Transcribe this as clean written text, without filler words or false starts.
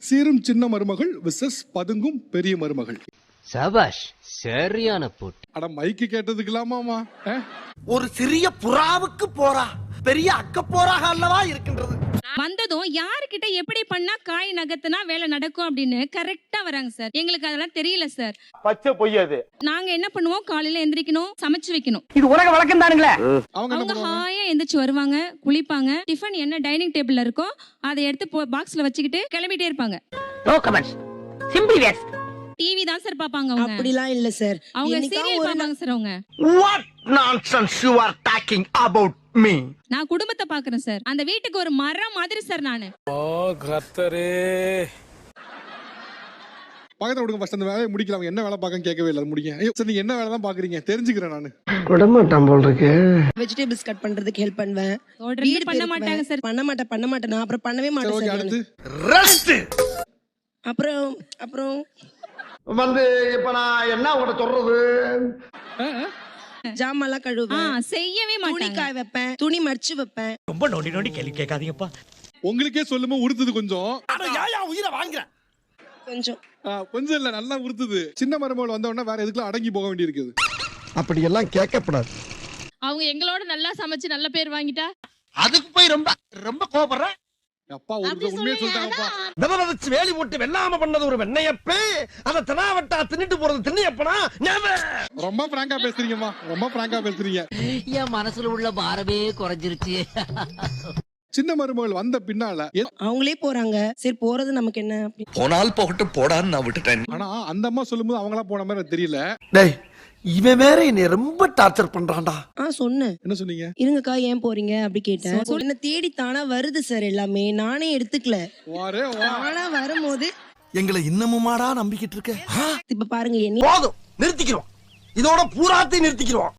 சீரும் சின்ன மருமகள் விசஸ் பதுங்கும் பெரிய மருமகள். சபாஷ், சரியான போட்டி. அட மைக்கு கேட்டதுக்கலாமாமா? ஒரு சிறிய புறாவுக்கு போரா பெரிய அக்க போராக அல்லவா இருக்கின்றது. வந்ததும் யாருக்கிட்ட எப்படி பண்ணா காய் நகர்த்தினா வேலை நடக்கும் அப்படின்னு கரெக்டா வராங்க சார். எங்களுக்கு அதெல்லாம் தெரியல சார். பச்சை பொய்யாது. நாங்க என்ன பண்ணுவோம், காலையில எந்திரிக்கணும், சமைச்சு வைக்கணும். இது உலக வழக்கம் தானுங்களே. அவங்க ஹாயா எந்திரிச்சு வருவாங்க, குளிப்பாங்க, டிஃபன் என்ன டைனிங் டேபிள்ல இருக்கோ அதை எடுத்து பாக்ஸ்ல வச்சுக்கிட்டு கிளம்பிட்டே இருப்பாங்க. No comments, simply waste. TV தான் சார் பாப்பாங்க அவங்க. அப்படிலாம் இல்ல சார், அவங்க சீரியல் பாப்பாங்க சார் அவங்க. What nonsense you are talking about me. நான் குடும்பத்தை பாக்குறேன் சார். அந்த வீட்டுக்கு ஒரு மரம் மாதிரி சார் நானு. ஓ கர்த்தரே. பக்கத்துல விடுங்க, ஃபர்ஸ்ட் அந்த வேலையை முடிக்கலாம். அவங்க என்ன வேலை பார்க்கன்னு கேட்கவே இல்லை, முடிங்க. ஐயோ சார், நீங்க என்ன வேலை தான் பாக்குறீங்க தெரிஞ்சுக்கிறேன் நானு. விடமாட்டான் போல் இருக்கு. வெஜிடபிள்ஸ் கட் பண்றதுக்கு ஹெல்ப் பண்ணுவேன். தொடர்ந்து பண்ண மாட்டாங்க சார். பண்ண மாட்டேன் நான் அப்புறம் பண்ணவே மாட்டேன் சார். அடுத்து ரெஸ்ட். அப்புறம் வந்து இப்ப நான் என்ன உங்கள்ட்ட சொல்றது? ஜாமெல்லாம் கழுவுவேன், செய்யவே துணி மாட்டாங்க. காய வைப்பேன், துணி மடிச்சு வைப்பேன். ரொம்ப நோண்டி கேள்வி கேட்காதீங்கப்பா. உங்களுக்கே சொல்லுமா உறுத்துது கொஞ்சம். உயிரை வாங்குறேன் கொஞ்சம் இல்ல, நல்லா உறுத்துது. சின்ன மருமகள் வந்த உடனே வேற எதுக்குலாம் அடங்கி போக வேண்டி இருக்குது. அப்படி எல்லாம் கேட்கப்படாது. அவங்க எங்களோட நல்லா சமைச்சு நல்ல பேர் வாங்கிட்டா அதுக்கு போய் ரொம்ப கோபப்படுறேன். அப்பா ஒரு உண்மையை சொல்லிட்டாங்கப்பா. விதவை வச்சு வேலி போட்டு வெள்ளாம பண்ணது ஒரு வெண்ணையப்பே, அத தினாவட்டா தின்னுட்டு போறது திண்ணியப்பனா. ரொம்ப பிராங்கா பேசுறீங்கம்மா, ரொம்ப பிராங்கா பேசுறீங்க. என் மனசுல உள்ள பாரமே குறைஞ்சிருச்சு. சின்ன மருமகள் வந்த பின்னால அவங்களே போறாங்க, சரி போறது நமக்கு என்ன. போனால் போகட்டும் போடான்னு நான் விட்டுட்டேன். ஆனா அந்த அம்மா சொல்லும்போது அவங்களா போன மாதிரி எனக்கு தெரியல. டேய், இவன் வேற என்னை ரொம்ப டார்ச்சர் பண்றான்டா. சொன்னேன். என்ன சொன்னீங்க? இருங்கக்கா ஏன் போறீங்க அப்படி கேட்டேன். என்ன தேடி தானா வருது சார் எல்லாமே, நானே எடுத்துக்கல. தானா வரும்போது எங்களை இன்னமுமாடா நம்பிக்கிட்டு இருக்க? இப்ப பாருங்க, போதும், நிறுத்திக்கிறோம். இதோட பூராத்தையும் நிறுத்திக்கிறோம்.